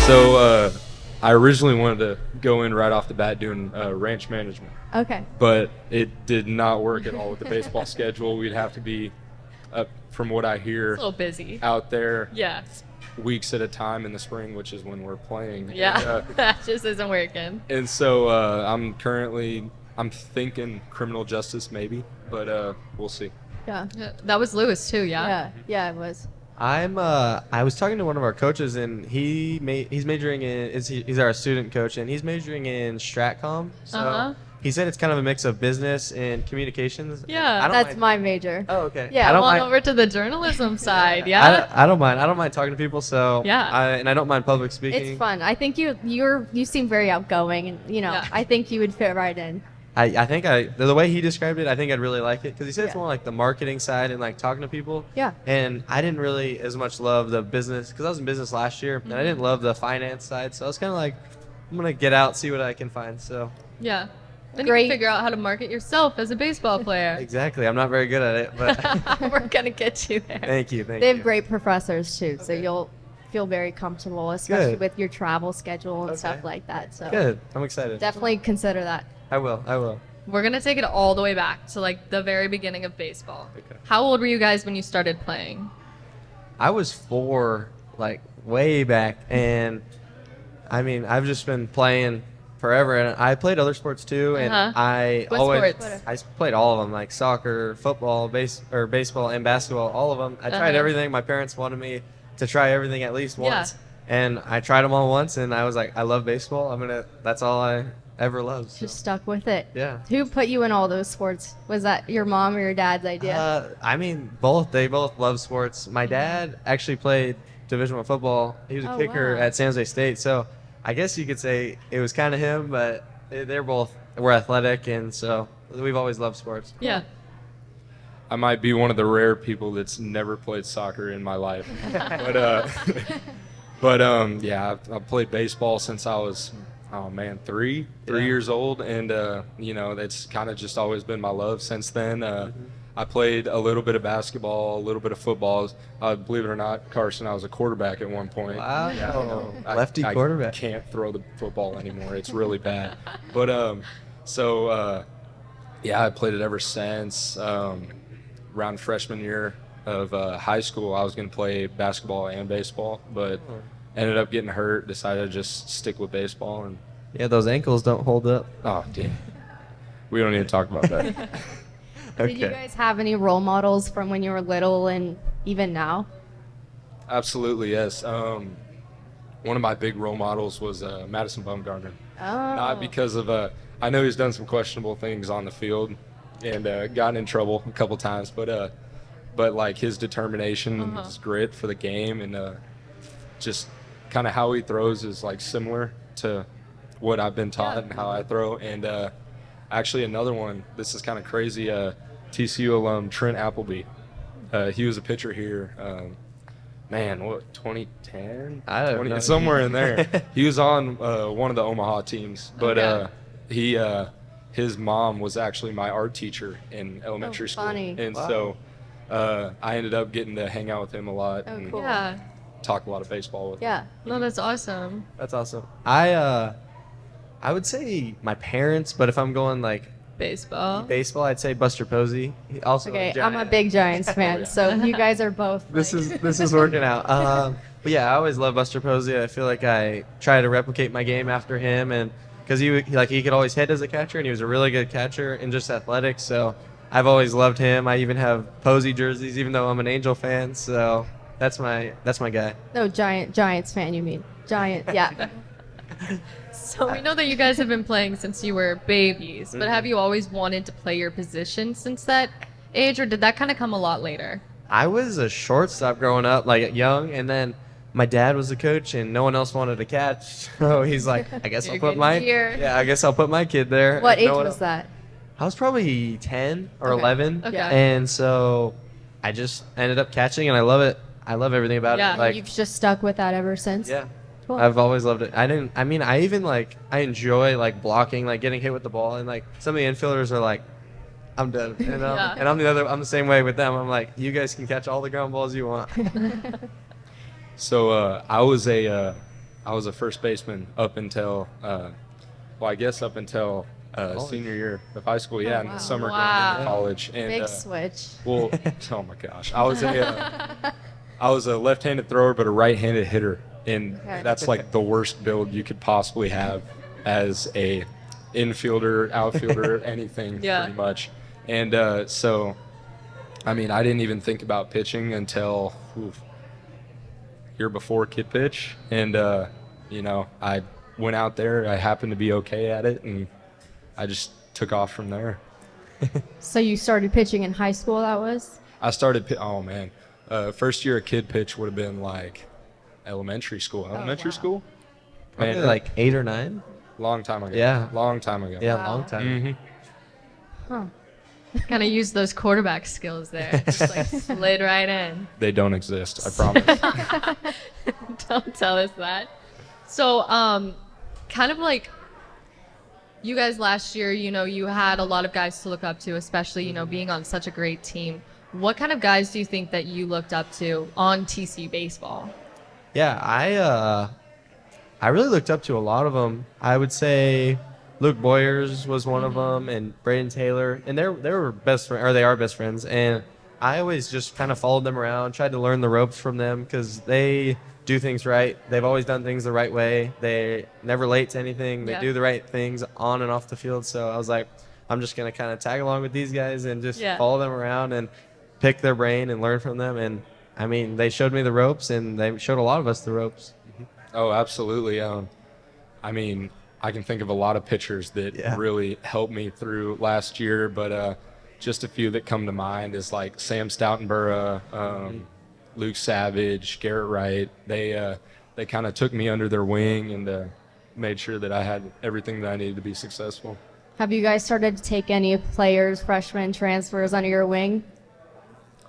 So I originally wanted to go in right off the bat doing ranch management, Okay. but it did not work at all with the baseball schedule. We'd have to be, from what I hear, It's a little busy. out there Yeah. weeks at a time in the spring, which is when we're playing. Yeah. And, That just isn't working. and so I'm thinking criminal justice maybe, but we'll see. Yeah. Yeah, that was Lewis too, yeah? Yeah. Yeah, it was. I was talking to one of our coaches, and he's majoring in he's our student coach, and he's majoring in stratcom. So Uh-huh. he said it's kind of a mix of business and communications. Yeah. I don't That's mind- my major. Oh, okay. Yeah, I don't Come on mind. over to the journalism side, yeah? I don't mind. I don't mind talking to people. So Yeah. and I don't mind public speaking. It's fun. I think you seem very outgoing, and Yeah. I think you would fit right in. I think the way he described it, I think I'd really like it because he said it's Yeah. more like the marketing side and like talking to people. Yeah. And I didn't really as much love the business because I was in business last year, and I didn't love the finance side. So I was kind of like, I'm gonna get out, see what I can find. So Yeah. Then you Great. can figure out how to market yourself as a baseball player. exactly, I'm not very good at it, but We're going to get you there. thank you. They have great professors too, so you'll feel very comfortable, especially Good. with your travel schedule and Okay. stuff like that. So Good. I'm excited. definitely consider that. I will. We're going to take it all the way back to like the very beginning of baseball. Okay. How old were you guys when you started playing? I was 4, like way back, and I mean I've just been playing forever, and I played other sports too, and Uh-huh. I What always sports? I played all of them, like soccer, football, baseball, and basketball, all of them. I tried Uh-huh. everything. My parents wanted me to try everything at least Yeah. once, and I tried them all once, and I was like, I love baseball. That's all I ever loved. So. Just stuck with it. Yeah. Who put you in all those sports? Was that your mom or your dad's idea? I mean, both. They both love sports. My dad actually played Division I football. He was a Oh, kicker wow. at San Jose State. So I guess you could say it was kind of him, but they're both were athletic, and so we've always loved sports. Yeah. I might be one of the rare people that's never played soccer in my life, but yeah, I've played baseball since I was, oh man, three Yeah. years old, and that's kind of just always been my love since then. I played a little bit of basketball, a little bit of football. Believe it or not, Karson, I was a quarterback at one point. Wow. Yeah, I know. Lefty quarterback. I can't throw the football anymore. It's really bad. But yeah, I played it ever since. Around freshman year of high school, I was going to play basketball and baseball, but ended up getting hurt. Decided to just stick with baseball, and Yeah, those ankles don't hold up. oh, damn, we don't need to talk about that. Did you guys have any role models from when you were little and even now? Absolutely, yes. One of my big role models was Madison Bumgarner. Oh. Not because of I know he's done some questionable things on the field and gotten in trouble a couple times, but like his determination and his grit for the game and just kind of how he throws is like similar to what I've been taught and how I throw. And actually another one, this is kind of crazy, TCU alum Trent Appleby. He was a pitcher here. Man, what, 2010? I don't know. Somewhere in there. He was on one of the Omaha teams, but Okay. his mom was actually my art teacher in elementary school. funny. And Wow. so I ended up getting to hang out with him a lot Oh, and cool. Yeah. talk a lot of baseball with him. Yeah. No, that's awesome. That's awesome. I would say my parents, but if I'm going like Baseball. baseball, I'd say Buster Posey. He also Okay, a I'm a Giant. big Giants fan, Yeah. so you guys are both. This like- is working out. But yeah, I always love Buster Posey. I feel like I try to replicate my game after him, and because he could always hit as a catcher, and he was a really good catcher and just athletic. So I've always loved him. I even have Posey jerseys, even though I'm an Angel fan. So that's my guy. No, Giants fan. You mean Giant? Yeah. So we know that you guys have been playing since you were babies, but have you always wanted to play your position since that age, or did that kind of come a lot later? I was a shortstop growing up, like young, and then my dad was a coach, and no one else wanted to catch. So he's like, I guess I'll You're put good my here. I guess I'll put my kid there. What If age no one was else- that? I was probably 10 or Okay. 11, Okay. and so I just ended up catching, and I love it. I love everything about Yeah. it. Like, You've just stuck with that ever since. yeah. Cool. I've always loved it. I even like, I enjoy like blocking, like getting hit with the ball, and like some of the infielders are like, I'm done, you know? Yeah. And I'm the same way with them. I'm like, you guys can catch all the ground balls you want. So I was I was a first baseman up until, I guess up until senior year of high school. Yeah, in the summer going into college. And, Big switch. Well, oh my gosh, I was a left-handed thrower, but a right-handed hitter, and that's like the worst build you could possibly have as a infielder, outfielder, anything pretty much. And so, I mean, I didn't even think about pitching until year before kid pitch, and you know, I went out there. I happened to be okay at it, and I just took off from there. So you started pitching in high school, that was? I started, oh man, first year of kid pitch would have been like elementary school. School? Probably like 8 or 9. Long time ago. Yeah. Long time ago. Yeah, long time. Huh. Kind of use those quarterback skills there. Just like slid right in. They don't exist, I promise. Don't tell us that. So, kind of like you guys last year, you know, you had a lot of guys to look up to, especially, you know, being on such a great team. What kind of guys do you think that you looked up to on TCU baseball? Yeah, I really looked up to a lot of them. I would say Luke Boyers was one of them, and Braden Taylor, and they were best friends, or they are best friends. And I always just kind of followed them around, tried to learn the ropes from them because they do things right. They've always done things the right way. They never late to anything. They do the right things on and off the field. So I was like, I'm just gonna kind of tag along with these guys and just follow them around and pick their brain and learn from them. And I mean, they showed me the ropes, and they showed a lot of us the ropes. Oh, absolutely. I mean, I can think of a lot of pitchers that really helped me through last year, but just a few that come to mind is like Sam Stoutenborough, Luke Savage, Garrett Wright. They kind of took me under their wing and made sure that I had everything that I needed to be successful. Have you guys started to take any players, freshmen, transfers under your wing?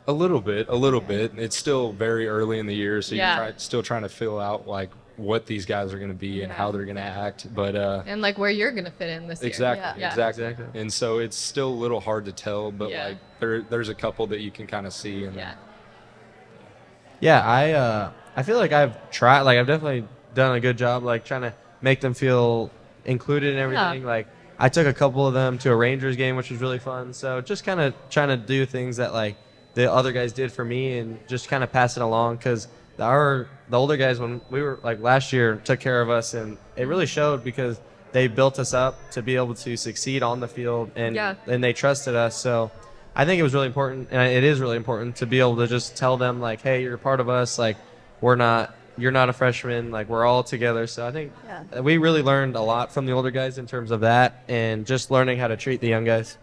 A little bit. It's still very early in the year, so you're still trying to fill out like what these guys are going to be and how they're going to act, but and like where you're going to fit in this year. Exactly. And so it's still a little hard to tell, but like there's a couple that you can kind of see. And I feel like I've definitely done a good job, like trying to make them feel included in everything. Like I took a couple of them to a Rangers game, which was really fun. So just kind of trying to do things that like the other guys did for me and just kind of pass it along, because the older guys, when we were like last year, took care of us, and it really showed because they built us up to be able to succeed on the field, and they trusted us. So I think it was really important, and it is really important to be able to just tell them like, hey, you're a part of us. Like you're not a freshman. Like we're all together. So I think we really learned a lot from the older guys in terms of that, and just learning how to treat the young guys.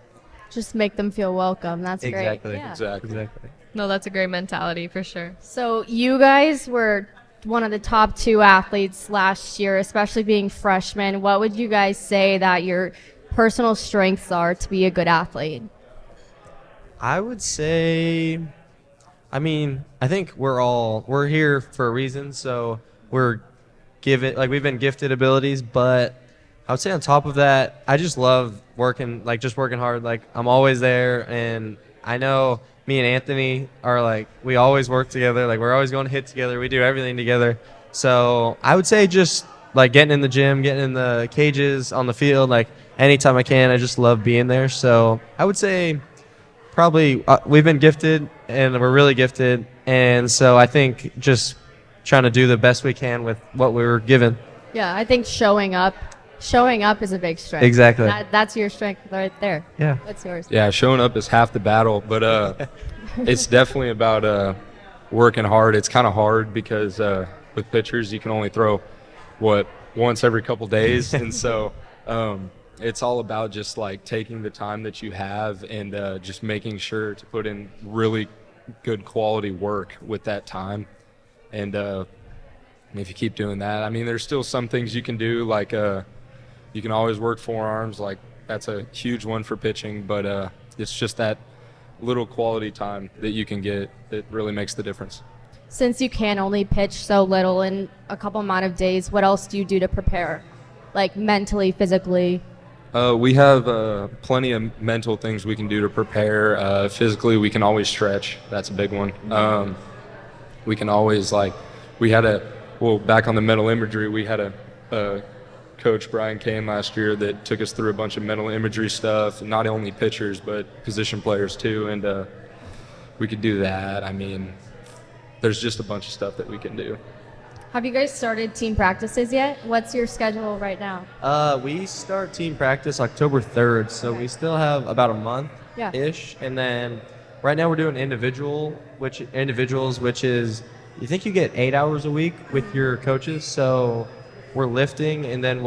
Just make them feel welcome. That's great. Exactly. No, that's a great mentality for sure. So you guys were one of the top 2 athletes last year, especially being freshmen. What would you guys say that your personal strengths are to be a good athlete? I would say, I mean, I think we're here for a reason. So we've been gifted abilities, but I would say on top of that, I just love working hard. Like I'm always there, and I know me and Anthony are like, we always work together. Like we're always going to hit together. We do everything together. So I would say just like getting in the gym, getting in the cages, on the field, like anytime I can, I just love being there. So I would say probably we've been gifted, and we're really gifted. And so I think just trying to do the best we can with what we were given. Yeah, I think showing up is a big strength. Exactly. That's your strength right there. Yeah. That's yours. Yeah, showing up is half the battle, but it's definitely about working hard. It's kind of hard because with pitchers, you can only throw once every couple days, and so it's all about just like taking the time that you have and just making sure to put in really good quality work with that time. And if you keep doing that, I mean, there's still some things you can do, like you can always work forearms, like that's a huge one for pitching, but it's just that little quality time that you can get that really makes the difference. Since you can only pitch so little in a couple amount of days, what else do you do to prepare, like mentally, physically? We have plenty of mental things we can do to prepare. Physically, we can always stretch. That's a big one. We can always, like, we had a well, back on the mental imagery, we had a coach, Brian Kane, last year that took us through a bunch of mental imagery stuff, not only pitchers but position players too, and we could do that. I mean, there's just a bunch of stuff that we can do. Have you guys started team practices yet? What's your schedule right now? We start team practice October 3rd, so we still have about a month-ish. And then right now we're doing individuals, which is, you think you get 8 hours a week with your coaches. So we're lifting, and then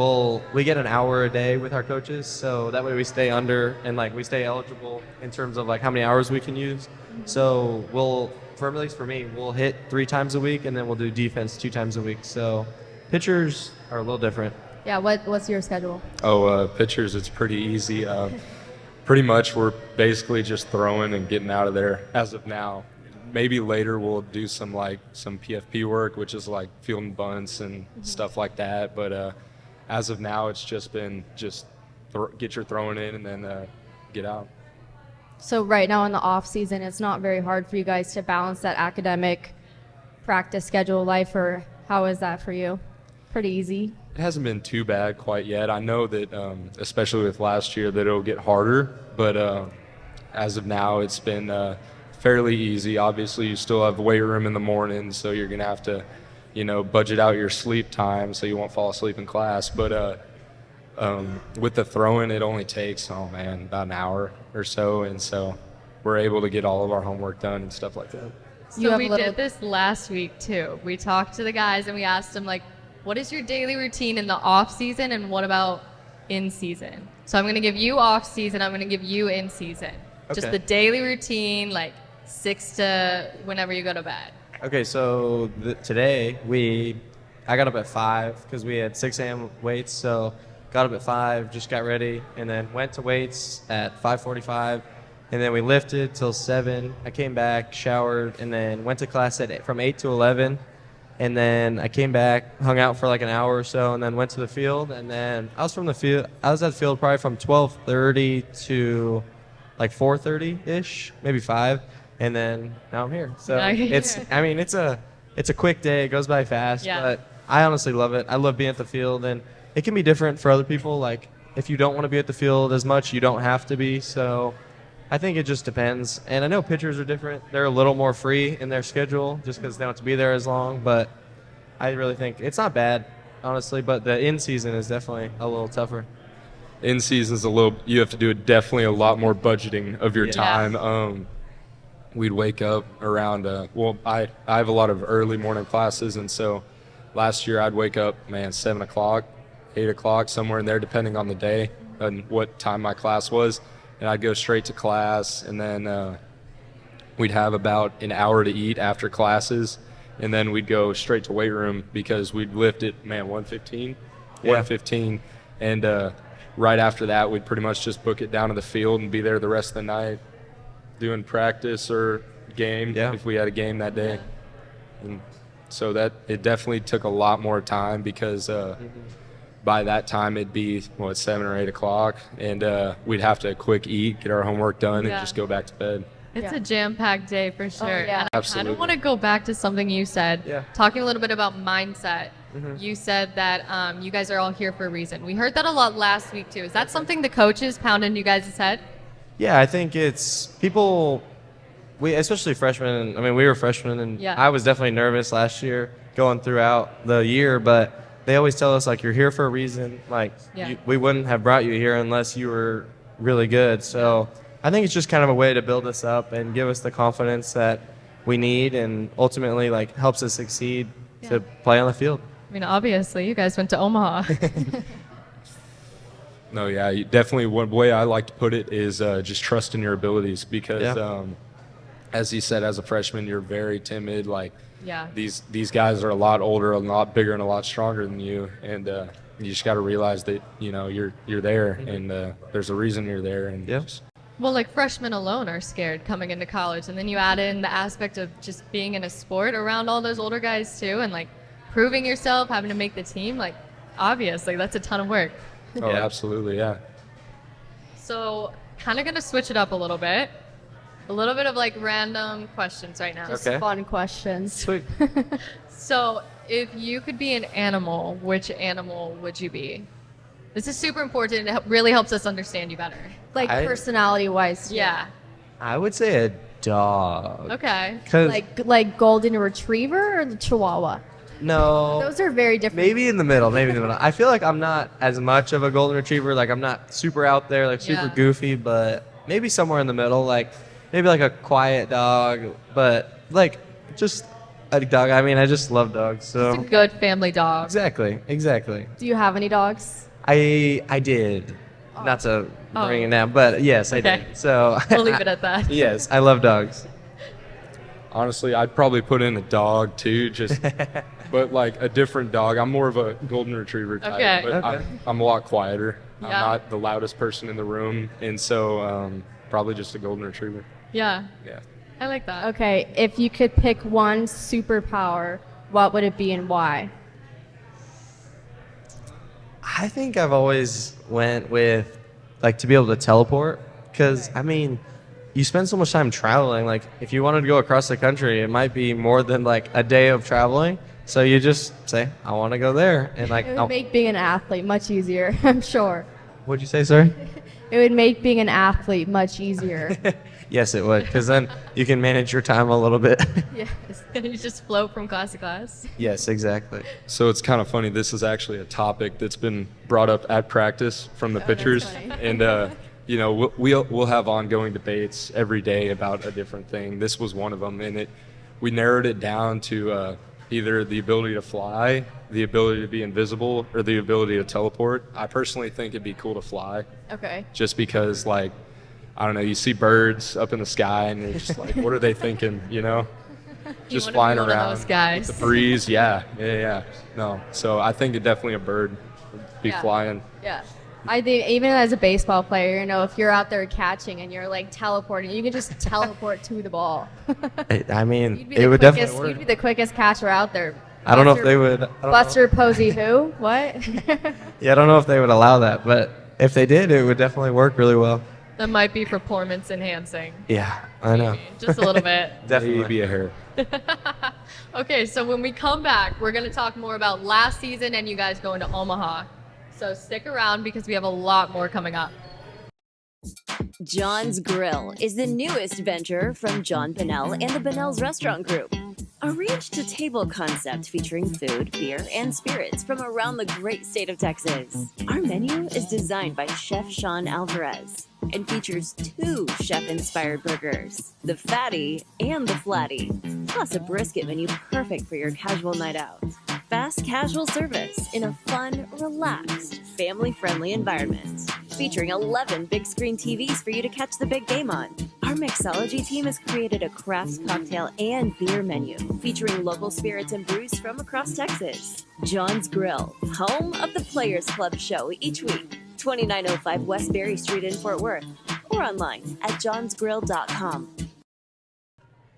we get an hour a day with our coaches. So that way we stay under, and like we stay eligible in terms of like how many hours we can use. So at least for me, we'll hit 3 times a week, and then we'll do defense 2 times a week. So pitchers are a little different. Yeah, what's your schedule? Pitchers, it's pretty easy. Pretty much we're basically just throwing and getting out of there as of now. Maybe later we'll do some PFP work, which is like fielding bunts and stuff like that. But as of now, it's just been get your throwing in and then get out. So right now in the off season, it's not very hard for you guys to balance that academic practice schedule life, or how is that for you? Pretty easy? It hasn't been too bad quite yet. I know that, especially with last year, that it'll get harder. But as of now, it's been fairly easy. Obviously, you still have weight room in the morning, so you're going to have to, budget out your sleep time so you won't fall asleep in class. But with the throwing, it only takes, about an hour or so. And so we're able to get all of our homework done and stuff like that. So we did this last week too. We talked to the guys and we asked them what is your daily routine in the off season and what about in season? So I'm going to give you off season. I'm going to give you in season. Okay. Just the daily routine, 6 to whenever you go to bed. Okay, so today I got up at 5 because we had 6 a.m. weights. So got up at 5, just got ready, and then went to weights at 5:45, and then we lifted till 7. I came back, showered, and then went to class from 8 to 11, and then I came back, hung out for an hour or so, and then went to the field. And then I was at the field probably from 12:30 to 4:30-ish, maybe 5, and then now I'm here. So it's a quick day. It goes by fast, but I honestly love it. I love being at the field, and it can be different for other people. If you don't want to be at the field as much, you don't have to be. So I think it just depends. And I know pitchers are different. They're a little more free in their schedule just because they don't have to be there as long. But I really think it's not bad, honestly. But the in-season is definitely a little tougher. In-season is you have to do definitely a lot more budgeting of your time. We'd wake up around, I have a lot of early morning classes. And so last year I'd wake up, 7 o'clock. 8 o'clock, somewhere in there, depending on the day and what time my class was. And I'd go straight to class, and then we'd have about an hour to eat after classes, and then we'd go straight to weight room because we'd lift at 115, 115, and right after that we'd pretty much just book it down to the field and be there the rest of the night doing practice or game if we had a game that day. And so that it definitely took a lot more time because by that time it'd be 7 or 8 o'clock, and we'd have to quick eat, get our homework done, and just go back to bed. It's a jam-packed day for sure. And I Absolutely. kind of want to go back to something you said, talking a little bit about mindset. You said that you guys are all here for a reason. We heard that a lot last week too. Is that something the coaches pound into you guys' head? Yeah, I think it's people, especially freshmen. We were freshmen, and I was definitely nervous last year going throughout the year, but they always tell us you're here for a reason. We wouldn't have brought you here unless you were really good. So I think it's just kind of a way to build us up and give us the confidence that we need, and ultimately helps us succeed to play on the field. Obviously you guys went to Omaha. No, you definitely. One way I like to put it is just trust in your abilities because, as he said, as a freshman, you're very timid. These guys are a lot older, a lot bigger, and a lot stronger than you, and you just got to realize that you're there, and there's a reason you're there. And well, freshmen alone are scared coming into college, and then you add in the aspect of just being in a sport around all those older guys too, and proving yourself, having to make the team. Obviously, that's a ton of work. Oh, absolutely, yeah. So, kind of gonna switch it up a little bit. A little bit of like random questions right now. Just Okay. fun questions. Sweet. So, if you could be an animal, which animal would you be? This is super important. It really helps us understand you better. Like I- personality-wise. too. Yeah. I would say a dog. Okay. Cause Like golden retriever or the chihuahua? no, Those are very different. maybe in the middle. Maybe in the middle. I feel like I'm not as much of a golden retriever. Like I'm not super out there, like super Yeah. goofy, but maybe somewhere in the middle. Like maybe like a quiet dog, but like just a dog. I mean, I just love dogs. It's So a good family dog. exactly. Do you have any dogs? I did. Not to Oh. bring it down, but yes, I Okay. did. So We'll leave it at that. yes, I love dogs. Honestly, I'd probably put in a dog too, just but like a different dog. I'm more of a golden retriever type, Okay. but Okay. I'm a lot quieter. I'm Yeah. not the loudest person in the room, and so probably just a golden retriever. Yeah. Yeah. I like that. Okay, if you could pick one superpower, what would it be and why? I think I've always went with like to be able to teleport because I mean you spend so much time traveling. Like if you wanted to go across the country, it might be more than like a day of traveling. So you just say, I want to go there, and like, It would make being an athlete much easier, I'm sure. what'd you say, sorry? It would make being an athlete much easier. Yes, it would, because then you can manage your time a little bit. Yes. You just float from class to class. Yes, exactly. So it's kind of funny. This is actually a topic that's been brought up at practice from the pitchers, funny. and you know we'll have ongoing debates every day about a different thing. This was one of them, and we narrowed it down to either the ability to fly, the ability to be invisible, or the ability to teleport. I personally think it'd be cool to fly, Okay. just because like I don't know, you see birds up in the sky, and you're just like, what are they thinking, you know? Just wanna be flying one of around those guys. with the breeze. Yeah. No, so I think it definitely a bird would be Yeah. flying. Yeah. I think even as a baseball player, you know, if you're out there catching and you're like teleporting, you can just teleport to the ball. I mean, You'd be it the would quickest, definitely you'd be work. the quickest catcher out there. I don't know if they would. I don't know. Buster Posey who? What? Yeah, I don't know if they would allow that, but if they did, it would definitely work really well. That might be performance enhancing. Yeah, I know. Maybe. Just a little bit. Definitely. Maybe a hair. Okay, so when we come back, we're going to talk more about last season and you guys going to Omaha. So stick around because we have a lot more coming up. John's Grill is the newest venture from John Pinnell and the Pinnell's Restaurant Group. A ranch-to-table concept featuring food, beer, and spirits from around the great state of Texas. Our menu is designed by Chef Sean Alvarez and features 2 chef-inspired burgers, the Fatty and the Flatty, plus a brisket menu perfect for your casual night out. Fast casual service in a fun, relaxed, family-friendly environment. Featuring 11 big screen TVs for you to catch the big game on. Our mixology team has created a craft cocktail and beer menu featuring local spirits and brews from across Texas. John's Grill, home of the Players Club show each week. 2905 West Berry Street in Fort Worth. Or online at johnsgrill.com.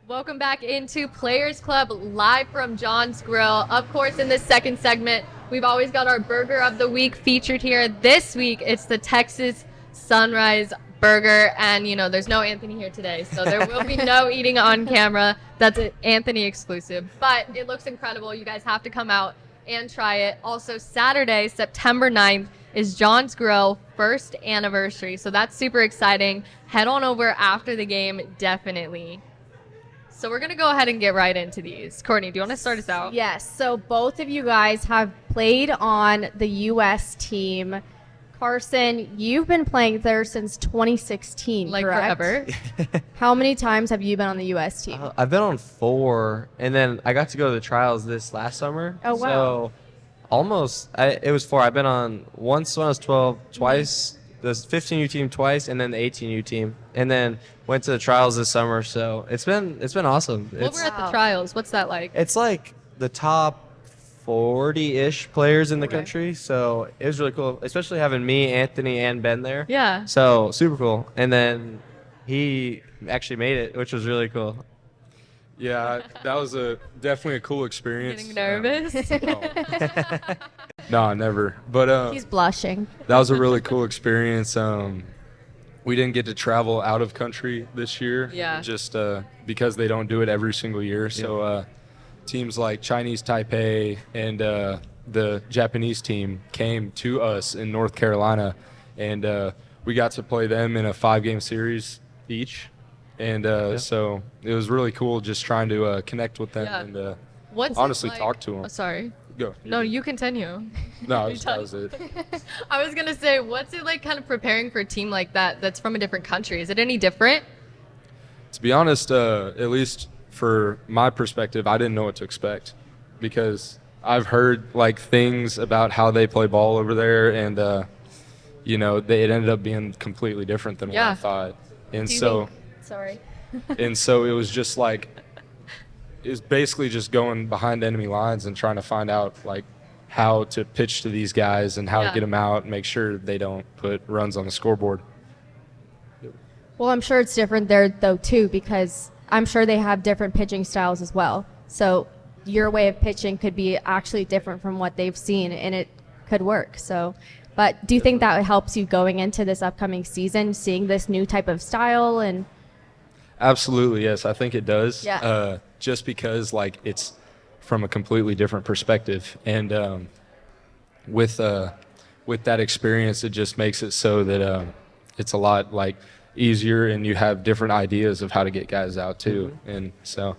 Welcome back into Players Club live from John's Grill. Of course, in this second segment, we've always got our Burger of the Week featured here. This week, it's the Texas Sunrise Burger. And, you know, there's no Anthony here today, so there will be no eating on camera. That's an Anthony exclusive. But it looks incredible. You guys have to come out and try it. Also, Saturday, September 9th, is John's Grill first anniversary. So that's super exciting. Head on over after the game, definitely. So we're going to go ahead and get right into these. Courtney, do you want to start us out? Yes. So both of you guys have played on the U.S. team. Carson, you've been playing there since 2016, Like correct? forever. How many times have you been on the U.S. team? I've been on 4, and then I got to go to the trials this last summer. Oh, wow. So almost, it was 4. I've been on once when I was 12, twice, the 15U team twice, and then the 18U team, and then went to the trials this summer. So it's been awesome. Well, we're at the trials. What's that like? It's like the top 40-ish players in the Okay. country, so it was really cool, especially having me, Anthony, and Ben there. Yeah. So super cool. And then he actually made it, which was really cool. Yeah, that was definitely a cool experience. Getting nervous? No, never. But He's blushing. that was a really cool experience. we didn't get to travel out of country this year. Yeah. Just because they don't do it every single year. So teams like Chinese Taipei and the Japanese team came to us in North Carolina, and we got to play them in a 5-game series each. And so it was really cool just trying to connect with them Yeah. and What's honestly it like? talk to them. Oh, sorry. Go. No, you continue. No, You that was it. I was gonna say, what's it like kind of preparing for a team like that that's from a different country? Is it any different? To be honest, at least for my perspective, I didn't know what to expect because I've heard like things about how they play ball over there, and it ended up being completely different than what Yeah. I thought. And Do you so, Sorry. and so it was just like, it was basically just going behind enemy lines and trying to find out like how to pitch to these guys and how Yeah. to get them out and make sure they don't put runs on the scoreboard. Well, I'm sure it's different there though too, because I'm sure they have different pitching styles as well. So your way of pitching could be actually different from what they've seen, and it could work. So, but do you think that helps you going into this upcoming season, seeing this new type of style? And Absolutely, yes. I think it does. Yeah. Just because like it's from a completely different perspective, and with that experience, it just makes it so that it's a lot like easier, and you have different ideas of how to get guys out too. And so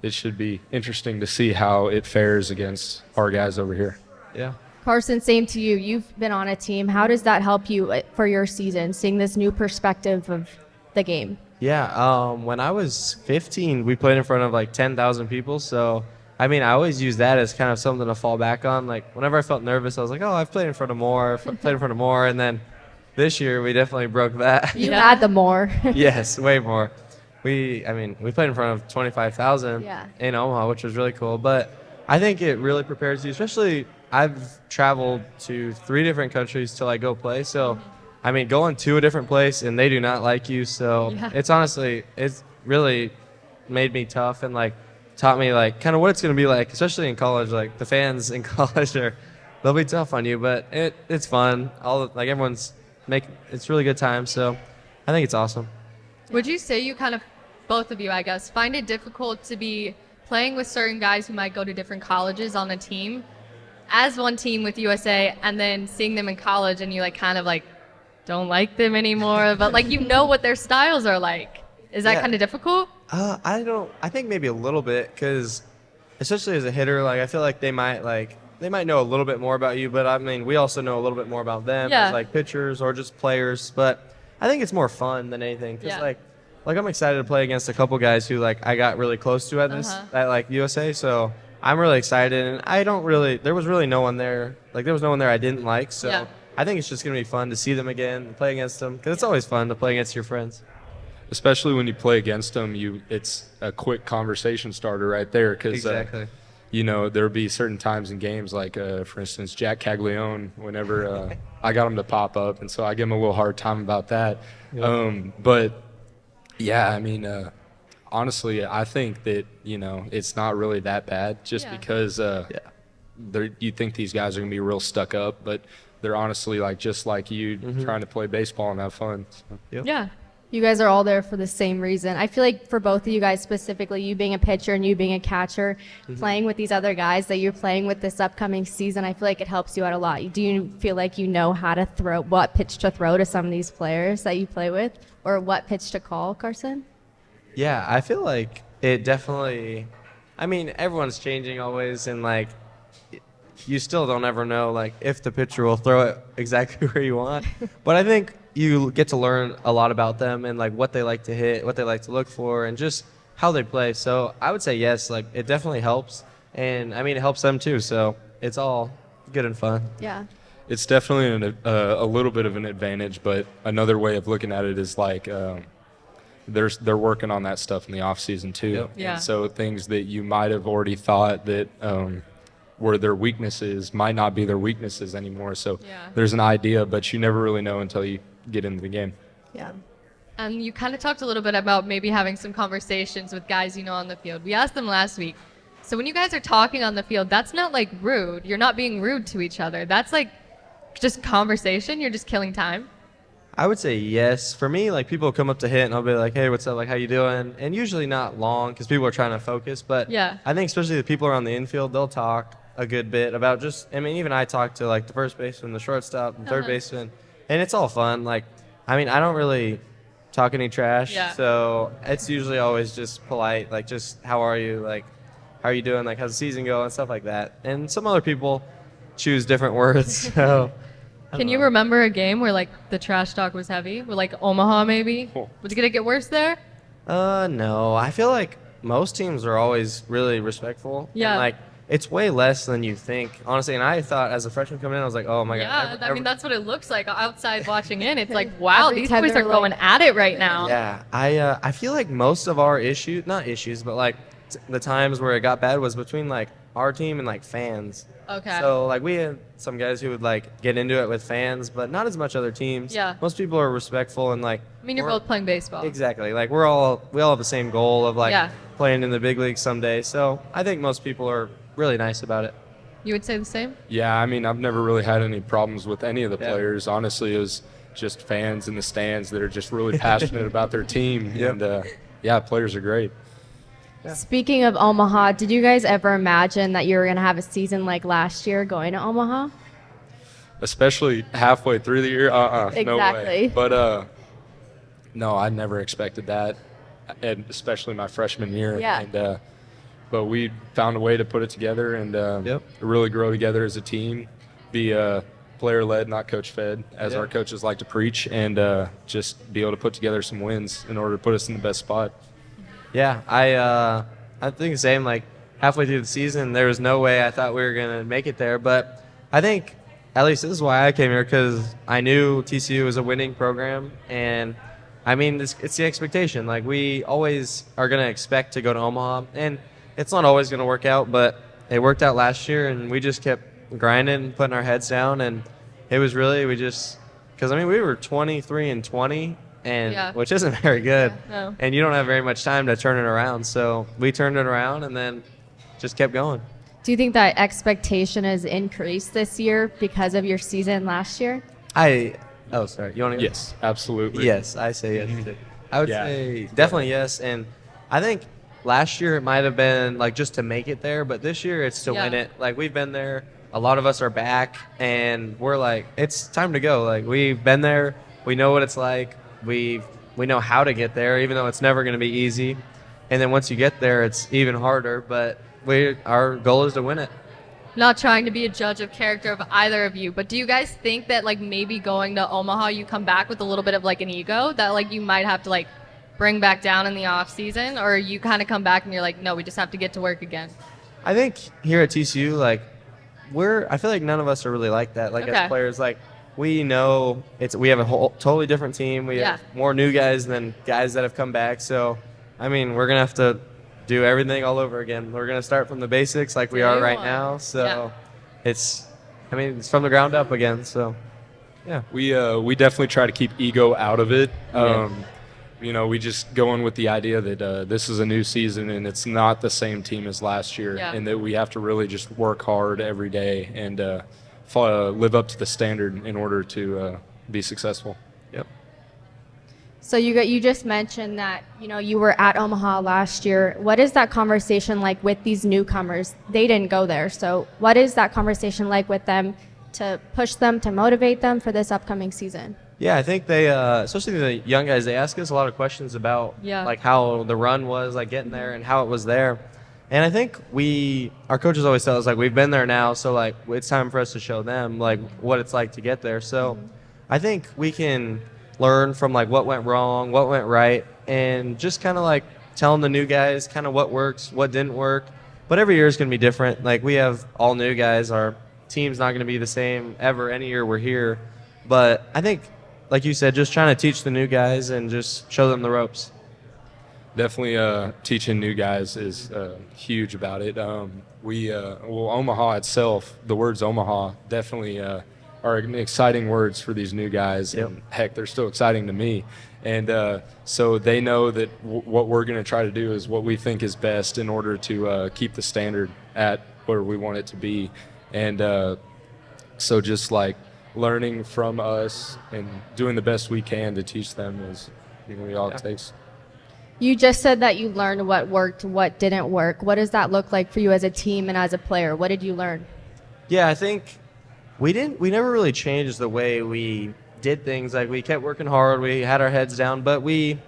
it should be interesting to see how it fares against our guys over here. Yeah. Karson, same to you. You've been on a team. How does that help you for your season, seeing this new perspective of the game? Yeah, when I was 15, we played in front of like 10,000 people. So, I mean, I always use that as kind of something to fall back on. Like, whenever I felt nervous, I was like, oh, I've played in front of more, played in front of more. And then this year, we definitely broke that. You Yeah. had the more. Yes, way more. We played in front of 25,000 Yeah. in Omaha, which was really cool. But I think it really prepares you, especially I've traveled to 3 different countries till I go play. So, I mean, going to a different place and they do not like you. So Yeah. it's really made me tough and like taught me like kind of what it's going to be like, especially in college. Like the fans in college they'll be tough on you, but it's fun. It's really good time. So I think it's awesome. Would you say you kind of, both of you, I guess, find it difficult to be playing with certain guys who might go to different colleges on a team as one team with USA, and then seeing them in college and you like kind of like don't like them anymore, but like what their styles are like? Is that Yeah. kind of difficult? I think maybe a little bit, because especially as a hitter, like I feel like they might know a little bit more about you, but I mean, we also know a little bit more about them Yeah. as like pitchers or just players. But I think it's more fun than anything, because Yeah. like I'm excited to play against a couple guys who like I got really close to at like USA. So I'm really excited, and there was really no one there. Like there was no one there I didn't like. So Yeah. I think it's just gonna be fun to see them again, and play against them, because it's always fun to play against your friends. Especially when you play against them, it's a quick conversation starter right there. Because Exactly. there'll be certain times in games, like for instance, Jack Caglione. Whenever I got him to pop up, and so I give him a little hard time about that. But yeah, I mean, honestly, I think that it's not really that bad, just Yeah. because you think these guys are gonna be real stuck up, but they're honestly like just like you, trying to play baseball and have fun. So. Yep. Yeah. You guys are all there for the same reason. I feel like for both of you guys specifically, you being a pitcher and you being a catcher, playing with these other guys that you're playing with this upcoming season, I feel like it helps you out a lot. Do you feel like you know how to what pitch to throw to some of these players that you play with, or what pitch to call, Karson? Yeah, I feel like it definitely. I mean, everyone's changing always, and like, you still don't ever know like if the pitcher will throw it exactly where you want. But I think you get to learn a lot about them and like what they like to hit, what they like to look for, and just how they play. So I would say yes, like it definitely helps, and I mean it helps them too. So it's all good and fun. Yeah. It's definitely a little bit of an advantage, but another way of looking at it is like they're working on that stuff in the off season too. Yep. Yeah. And so things that you might have already thought that were their weaknesses might not be their weaknesses anymore. So Yeah. there's an idea, but you never really know until you get into the game. Yeah. And you kind of talked a little bit about maybe having some conversations with guys on the field. We asked them last week. So when you guys are talking on the field, that's not like rude. You're not being rude to each other. That's like just conversation. You're just killing time. I would say yes. For me, like people come up to hit and I'll be like, "Hey, what's up? Like, how you doing?" And usually not long because people are trying to focus. But Yeah. I think especially the people around the infield, they'll talk a good bit about just. I mean, even I talk to like the first baseman, the shortstop, and third baseman, and it's all fun. Like, I mean, I don't really talk any trash, Yeah. so it's usually always just polite. Like, just how are you? Like, how are you doing? Like, how's the season going? Stuff like that. And some other people choose different words. So. Can you remember a game where like the trash talk was heavy? With like Omaha maybe? Cool. Was it gonna get worse there? No. I feel like most teams are always really respectful. Yeah. And, like, it's way less than you think, honestly. And I thought as a freshman coming in, I was like, oh my Yeah, god. I mean that's what it looks like outside watching in. It's like, wow, Every these time boys are they're like- going at it right now. Yeah. I feel like most of our issues, not issues, but like the times where it got bad was between like our team and like fans. Okay. So like we had some guys who would like get into it with fans, but not as much other teams. Yeah. Most people are respectful and like. I mean, you're we're- both playing baseball. Exactly. Like we all have the same goal of like Yeah. playing in the big leagues someday. So I think most people are really nice about it. You would say the same? Yeah, I mean, I've never really had any problems with any of the Yeah. players. Honestly, it was just fans in the stands that are just really passionate about their team. Yep. And yeah, players are great. Speaking of Omaha, did you guys ever imagine that you were going to have a season like last year going to Omaha? Especially halfway through the year. No way. Exactly. But no, I never expected that, and especially my freshman year. Yeah. And but we found a way to put it together and Yep. really grow together as a team, be player-led, not coach-fed, as Yeah. our coaches like to preach, and just be able to put together some wins in order to put us in the best spot. Yeah, I think the same. Like halfway through the season, there was no way I thought we were gonna make it there. But I think at least this is why I came here because I knew TCU was a winning program, and I mean it's the expectation. Like we always are gonna expect to go to Omaha, and it's not always gonna work out, but it worked out last year, and we just kept grinding, putting our heads down, and it was really because I mean we were 23-20. And Yeah. which isn't very good. Yeah, no. And you don't have very much time to turn it around. So we turned it around and then just kept going. Do you think that expectation has increased this year because of your season last year? Oh, sorry. You want to? Yes, absolutely. Yes, I say yes. I would Yeah. say definitely yes. And I think last year it might have been like just to make it there, but this year it's to Yeah. win it. Like we've been there. A lot of us are back, and we're like, it's time to go. Like we've been there. We know what it's like. We know how to get there, even though it's never going to be easy. And then once you get there, it's even harder. But our goal is to win it. Not trying to be a judge of character of either of you, but do you guys think that like maybe going to Omaha you come back with a little bit of like an ego that like you might have to like bring back down in the off season, or you kind of come back and you're like, no, we just have to get to work again? I think here at TCU, like I feel like none of us are really like that. Like Okay. as players, like we know we have a whole totally different team. We have more new guys than guys that have come back. So, I mean, we're gonna have to do everything all over again. We're gonna start from the basics like we Day are right one. now. So, Yeah. it's from the ground up again. So, yeah. We definitely try to keep ego out of it. Yeah. We just go in with the idea that this is a new season and it's not the same team as last year, Yeah. and that we have to really just work hard every day and live up to the standard in order to be successful. Yep. So you just mentioned that you were at Omaha last year. What is that conversation like with these newcomers? They didn't go there, so what is that conversation like with them to push them, to motivate them for this upcoming season? Yeah, I think they, especially the young guys, they ask us a lot of questions about Yeah. like how the run was, like getting there and how it was there. And I think our coaches always tell us like we've been there now, so like it's time for us to show them like what it's like to get there. So I think we can learn from like what went wrong, what went right, and just kind of like telling the new guys kind of what works, what didn't work. But every year is going to be different. Like we have all new guys. Our team's not going to be the same ever any year we're here. But I think, like you said, just trying to teach the new guys and just show them the ropes. Definitely teaching new guys is huge about it. Omaha itself, the words Omaha definitely are exciting words for these new guys. Yep. And heck, they're still exciting to me. And so they know that what we're going to try to do is what we think is best in order to keep the standard at where we want it to be. And so just like learning from us and doing the best we can to teach them is really all it takes. You just said that you learned what worked, what didn't work. What does that look like for you as a team and as a player? What did you learn? Yeah, I think we never really changed the way we did things. Like, we kept working hard, we had our heads down, but we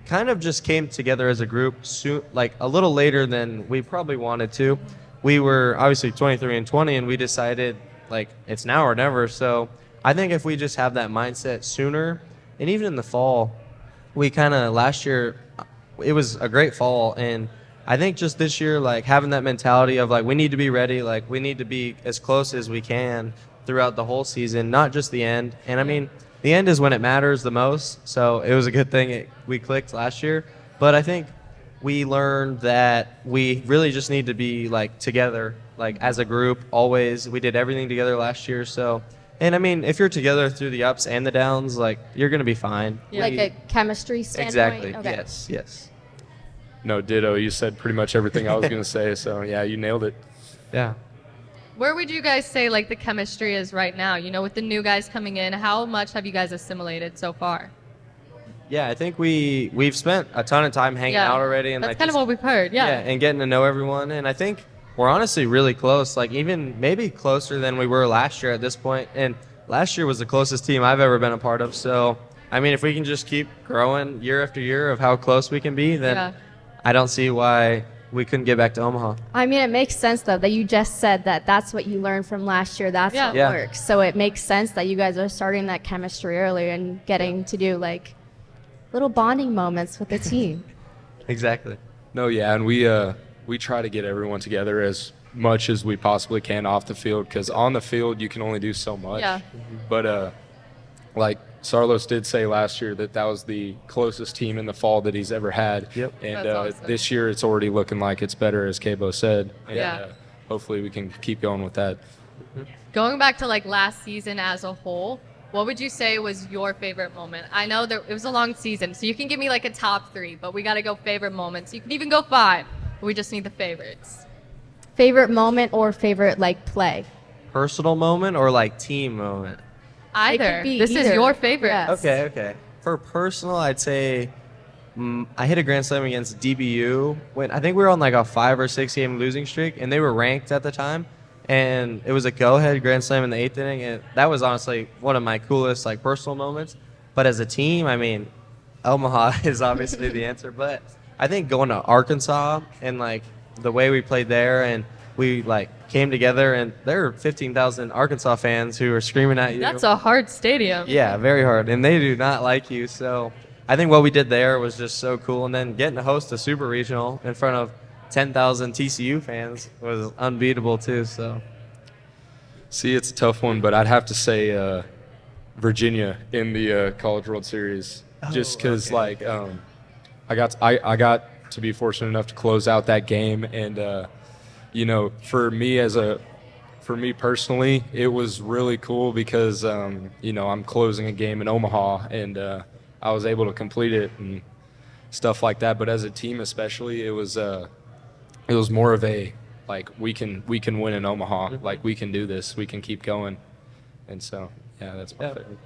kind of just came together as a group soon, like a little later than we probably wanted to. We were obviously 23-20, and we decided like it's now or never. So I think if we just have that mindset sooner, and even in the fall, we kind of last year, it was a great fall, and I think just this year, like having that mentality of like we need to be ready, like we need to be as close as we can throughout the whole season, not just the end. And I mean, the end is when it matters the most. So it was a good thing we clicked last year. But I think we learned that we really just need to be like together, like as a group. Always, we did everything together last year. So, and I mean, if you're together through the ups and the downs, like you're gonna be fine. Yeah. Like a chemistry standpoint? Exactly. Okay. Yes. No, ditto. You said pretty much everything I was going to say. So, yeah, you nailed it. Yeah. Where would you guys say like the chemistry is right now? You know, with the new guys coming in, how much have you guys assimilated so far? Yeah, I think we've spent a ton of time hanging out already, and that's like kind of what we've heard. Yeah. and getting to know everyone. And I think we're honestly really close, like even maybe closer than we were last year at this point. And last year was the closest team I've ever been a part of. So, I mean, if we can just keep growing year after year of how close we can be, then I don't see why we couldn't get back to Omaha. I mean, it makes sense, though, that you just said that that's what you learned from last year. That's what works. So it makes sense that you guys are starting that chemistry early and getting to do, like, little bonding moments with the team. Exactly. No, yeah, and we try to get everyone together as much as we possibly can off the field, because on the field you can only do so much. Yeah. But like Sarlos did say last year that was the closest team in the fall that he's ever had. Yep. And That's awesome. this year it's already looking like it's better, as Cabo said. And, Yeah. hopefully we can keep going with that. Going back to like last season as a whole, what would you say was your favorite moment? I know it was a long season, so you can give me like a top 3, but we got to go favorite moments. You can even go 5, but we just need the favorites. Favorite moment or favorite, like, play? Personal moment or like team moment? Either. be This is either. your favorite. Yes. Okay. For personal, I'd say I hit a grand slam against DBU when I think we were on like a 5 or 6 game losing streak, and they were ranked at the time. And it was a go-ahead grand slam in the 8th inning, and that was honestly one of my coolest like personal moments. But as a team, I mean, Omaha is obviously the answer. But I think going to Arkansas and like the way we played there, and we like came together, and there were 15,000 Arkansas fans who were screaming at you. That's a hard stadium. Yeah, very hard, and they do not like you. So I think what we did there was just so cool, and then getting to host a super regional in front of 10,000 TCU fans was unbeatable too. So See, it's a tough one, but I'd have to say Virginia in the College World Series, just because like I got to be fortunate enough to close out that game, and you know, for me personally, it was really cool because you know, I'm closing a game in Omaha, and I was able to complete it and stuff like that. But as a team, especially, it was more of a like we can win in Omaha, like we can do this, we can keep going, and so yeah, that's my favorite.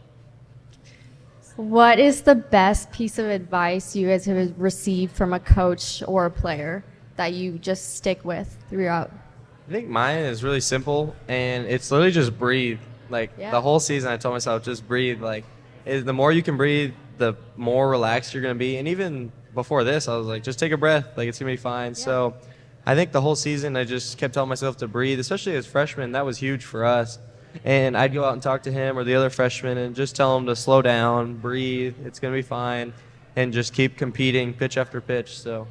What is the best piece of advice you guys have received from a coach or a player that you just stick with throughout? I think mine is really simple, and it's literally just breathe. Like the whole season, I told myself just breathe. Like the more you can breathe, the more relaxed you're gonna be. And even before this, I was like, just take a breath. Like it's gonna be fine. Yeah. So I think the whole season, I just kept telling myself to breathe, especially as freshmen. That was huge for us. And I'd go out and talk to him or the other freshmen and just tell them to slow down, breathe. It's gonna be fine, and just keep competing pitch after pitch. So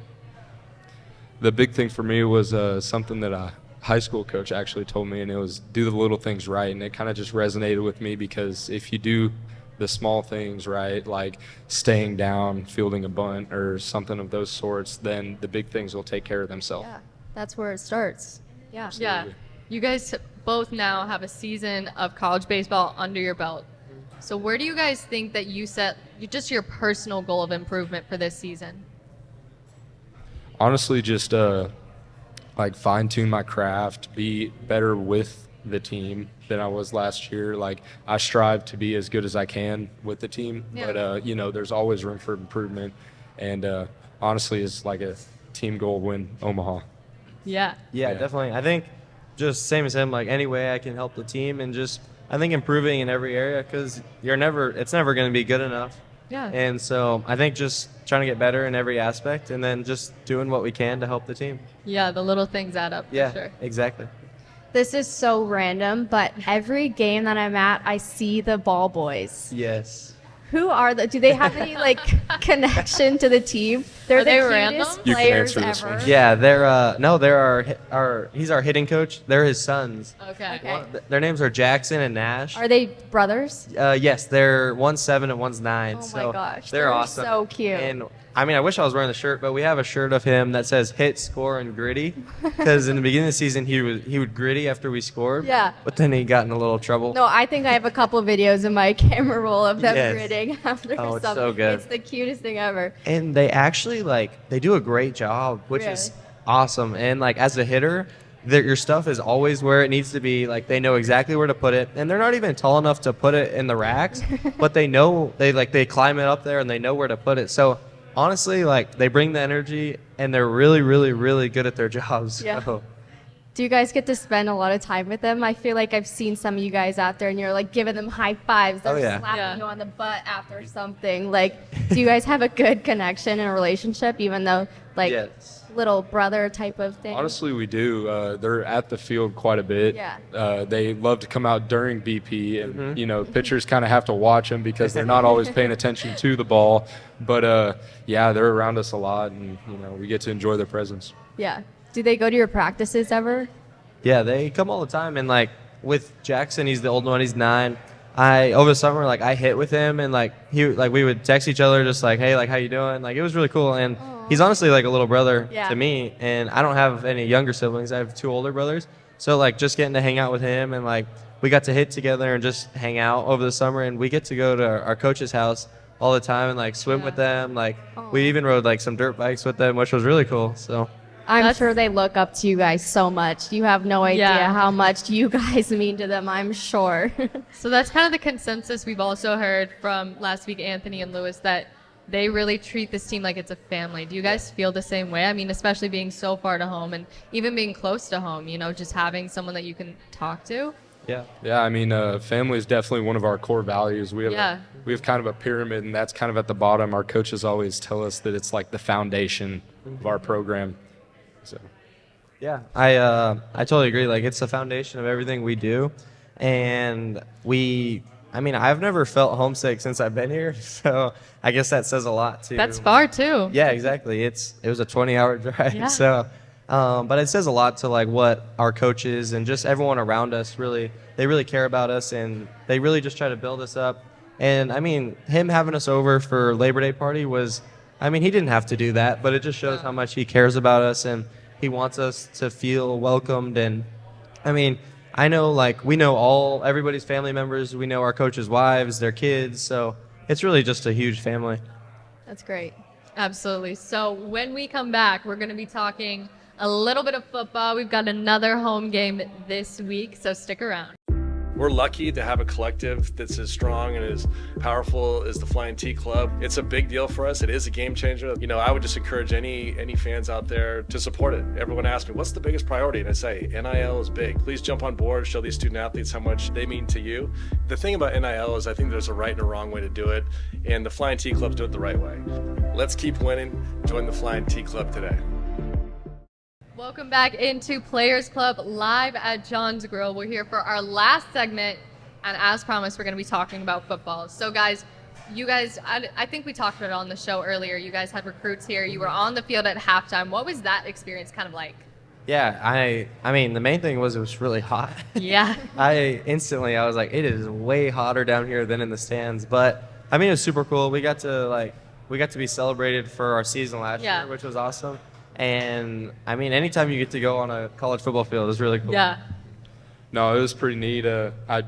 the big thing for me was something that a high school coach actually told me, and it was do the little things right. And it kind of just resonated with me, because if you do the small things right, like staying down, fielding a bunt or something of those sorts, then the big things will take care of themselves. Yeah, that's where it starts. Yeah. Yeah. You guys both now have a season of college baseball under your belt. So where do you guys think that you set just your personal goal of improvement for this season? Honestly, just like fine tune my craft, be better with the team than I was last year. Like I strive to be as good as I can with the team, Yeah. but you know, there's always room for improvement. And honestly, it's like a team goal win Omaha. Yeah. Yeah, Yeah. definitely. I think just same as him, like any way I can help the team and just I think improving in every area because it's never going to be good enough. Yeah. And so I think just trying to get better in every aspect and then just doing what we can to help the team. Yeah, the little things add up for Yeah, sure. exactly. This is so random, but every game that I'm at, I see the ball boys. Yes. Who are do they have any like connection to the team? They're Are the they cutest random? You can players answer this ever. one. Yeah, they're he's our hitting coach. They're his sons. Okay. Okay. Their names are Jackson and Nash. Are they brothers? Yes, they're one's 7 and one's 9. Oh my so gosh, they're they're awesome. so cute. And I mean, I wish I was wearing the shirt, but we have a shirt of him that says "Hit, Score, and Gritty," because in the beginning of the season he would gritty after we scored. Yeah. But then he got in a little trouble. No, I think I have a couple of videos in my camera roll of them Yes. gritting after Oh, it's something. so good. It's the cutest thing ever. And they actually they do a great job, which is Really? awesome. And like as a hitter, your stuff is always where it needs to be. Like they know exactly where to put it, and they're not even tall enough to put it in the racks, but they know they climb it up there and they know where to put it. So honestly, like they bring the energy, and they're really, really, really good at their jobs. Yeah. So, Do you guys get to spend a lot of time with them? I feel like I've seen some of you guys out there and you're like giving them high fives. They're Oh, yeah. slapping Yeah. you on the butt after something. Like, do you guys have a good connection and a relationship, even though, like, yes. little brother type of thing? Honestly, we do. They're at the field quite a bit. Yeah. They love to come out during BP, and Mm-hmm. you know, pitchers kind of have to watch them because they're not always paying attention to the ball. But yeah, they're around us a lot, and you know, we get to enjoy their presence. Yeah. Do they go to your practices ever? Yeah, they come all the time, and like with Jackson, he's the old one. He's 9. Over the summer, like I hit with him, and we would text each other, just like, hey, like how you doing? Like it was really cool, and he's honestly like a little brother Yeah. to me. And I don't have any younger siblings. I have 2 older brothers, so like just getting to hang out with him, and like we got to hit together and just hang out over the summer, and we get to go to our coach's house all the time and like swim with them. Like we even rode like some dirt bikes with them, which was really cool. So. I'm sure they look up to you guys so much. You have no idea Yeah. how much you guys mean to them, I'm sure. So that's kind of the consensus we've also heard from last week, Anthony and Lewis, that they really treat this team like it's a family. Do you guys feel the same way? I mean, especially being so far to home and even being close to home, you know, just having someone that you can talk to. Yeah. Yeah, I mean, family is definitely one of our core values. We have Yeah. we have kind of a pyramid, and that's kind of at the bottom. Our coaches always tell us that it's like the foundation of our program. So. Yeah, I totally agree. Like it's the foundation of everything we do, and I've never felt homesick since I've been here, so I guess that says a lot too. That's far too. Yeah, exactly. It was a 20-hour drive, Yeah. so but it says a lot to like what our coaches and just everyone around us they really care about us, and they really just try to build us up. And I mean, him having us over for Labor Day party was, I mean, he didn't have to do that, but it just shows how much he cares about us, and he wants us to feel welcomed. And I mean, I know like we know everybody's family members. We know our coaches' wives, their kids. So it's really just a huge family. That's great. Absolutely. So when we come back, we're going to be talking a little bit of football. We've got another home game this week, so stick around. We're lucky to have a collective that's as strong and as powerful as the Flying T Club. It's a big deal for us. It is a game changer. You know, I would just encourage any fans out there to support it. Everyone asks me, what's the biggest priority? And I say, NIL is big. Please jump on board, show these student athletes how much they mean to you. The thing about NIL is I think there's a right and a wrong way to do it, and the Flying T Club's do it the right way. Let's keep winning. Join the Flying T Club today. Welcome back into Players Club live at John's Grille. We're here for our last segment, and as promised, we're going to be talking about football. So, guys, I think we talked about it on the show earlier. You guys had recruits here. You were on the field at halftime. What was that experience kind of like? Yeah, I mean, the main thing was it was really hot. Yeah. I was like, it is way hotter down here than in the stands. But I mean, it was super cool. We got to be celebrated for our season last year, which was awesome. And I mean, anytime you get to go on a college football field is really cool. Yeah. No, it was pretty neat. I'd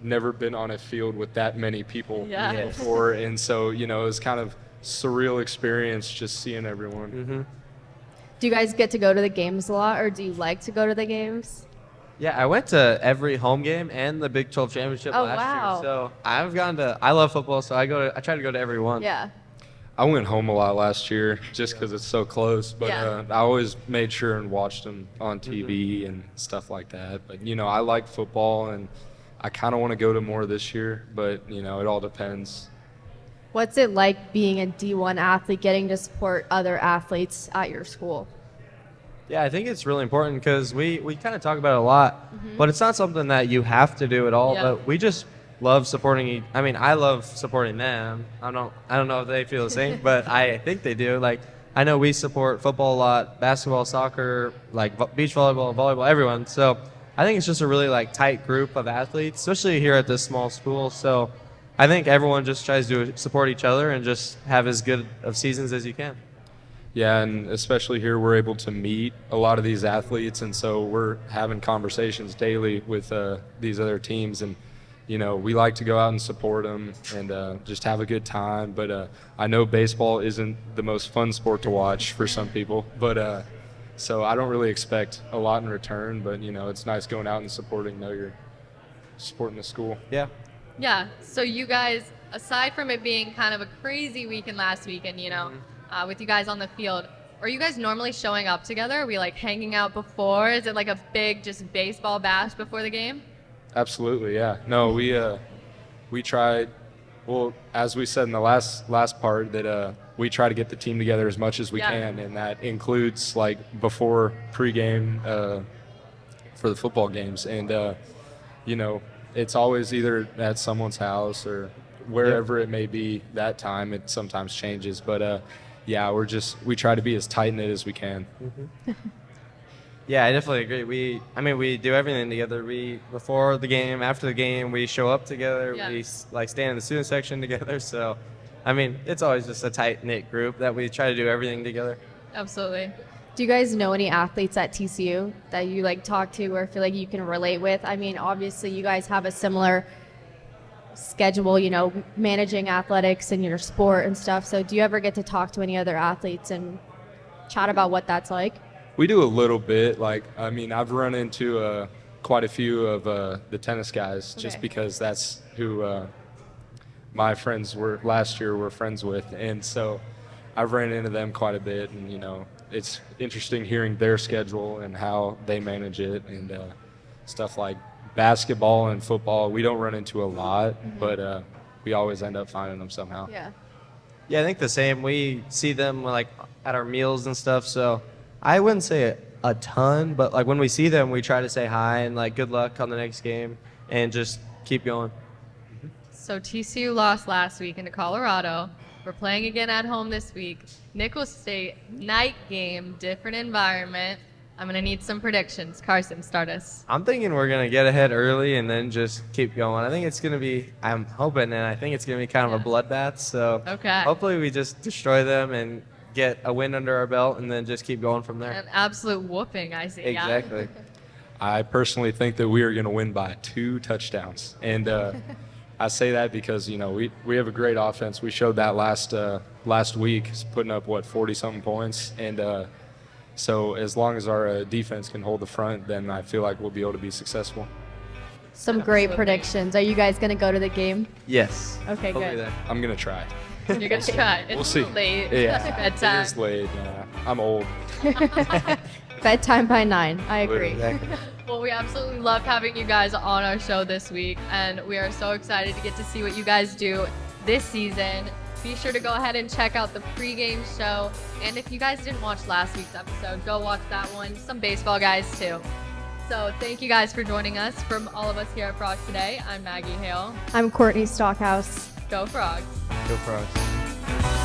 never been on a field with that many people Yeah. before, and so you know, it was kind of surreal experience just seeing everyone. Mm-hmm. Do you guys get to go to the games a lot, or do you like to go to the games? Yeah, I went to every home game and the Big 12 championship Oh, last wow. year. So I've gone to. I love football, so I try to go to every one. Yeah. I went home a lot last year just because it's so close, but Yeah. I always made sure and watched them on TV and stuff like that. But, I like football, and I kind of want to go to more this year, but, it all depends. What's it like being a D1 athlete, getting to support other athletes at your school? Yeah, I think it's really important because we kind of talk about it a lot, but it's not something that you have to do at all. Yeah. But we just love supporting. I mean, I love supporting them. I don't know if they feel the same, but I think they do. Like, I know we support football a lot, basketball, soccer, like beach volleyball, everyone. So I think it's just a really tight group of athletes, especially here at this small school. So I think everyone just tries to support each other and just have as good of seasons as you can. Yeah, and especially here, we're able to meet a lot of these athletes, and so we're having conversations daily with these other teams, and we like to go out and support them and just have a good time. But I know baseball isn't the most fun sport to watch for some people, but so I don't really expect a lot in return. But it's nice going out and supporting. You're supporting the school. Yeah. Yeah. So you guys, aside from it being kind of a crazy weekend last weekend, with you guys on the field, are you guys normally showing up together? Are we hanging out before? Is it like a big just baseball bash before the game? Absolutely, yeah. No, we tried. Well, as we said in the last part, that we try to get the team together as much as we can, and that includes before pregame for the football games, and it's always either at someone's house or wherever it may be that time. It sometimes changes, but yeah, we try to be as tight knit as we can. Yeah, I definitely agree. We do everything together. Before the game, after the game, we show up together. Yeah. We stand in the student section together. So, it's always just a tight knit group that we try to do everything together. Absolutely. Do you guys know any athletes at TCU that you talk to or feel like you can relate with? I mean, obviously you guys have a similar schedule, managing athletics and your sport and stuff. So do you ever get to talk to any other athletes and chat about what that's like? We do a little bit. I've run into quite a few of the tennis guys just Okay. because that's who my friends were last year were friends with, and so I've ran into them quite a bit, and it's interesting hearing their schedule and how they manage it, and stuff like basketball and football we don't run into a lot, but we always end up finding them somehow. Yeah. Yeah, I think the same. We see them at our meals and stuff. So I wouldn't say a ton, but when we see them, we try to say hi and good luck on the next game and just keep going. So TCU lost last week into Colorado. We're playing again at home this week. Nichols State, night game, different environment. I'm going to need some predictions. Karson, start us. I'm thinking we're going to get ahead early and then just keep going. I think it's going to be, I'm hoping, and I think it's going to be kind of a bloodbath. So Okay. hopefully we just destroy them and get a win under our belt and then just keep going from there. An absolute whooping, I see. yeah? Exactly. I personally think that we are going to win by 2 touchdowns, and I say that because we have a great offense. We showed that last week, putting up 40-something points, and so as long as our defense can hold the front, then I feel like we'll be able to be successful. Some great Absolutely. predictions. Are you guys going to go to the game? Yes. Okay, Hopefully good. there. I'm going to try. You're going to try. It's We'll see. late. Yeah, Bedtime. it is late. I'm old. Bedtime by 9. I agree. Exactly. Well, we absolutely love having you guys on our show this week, and we are so excited to get to see what you guys do this season. Be sure to go ahead and check out the pregame show, and if you guys didn't watch last week's episode, go watch that one. Some baseball guys too. So thank you guys for joining us. From all of us here at Frogs Today, I'm Maggie Hale. I'm Courtney Stockhaus. Go Frogs. Go Frogs.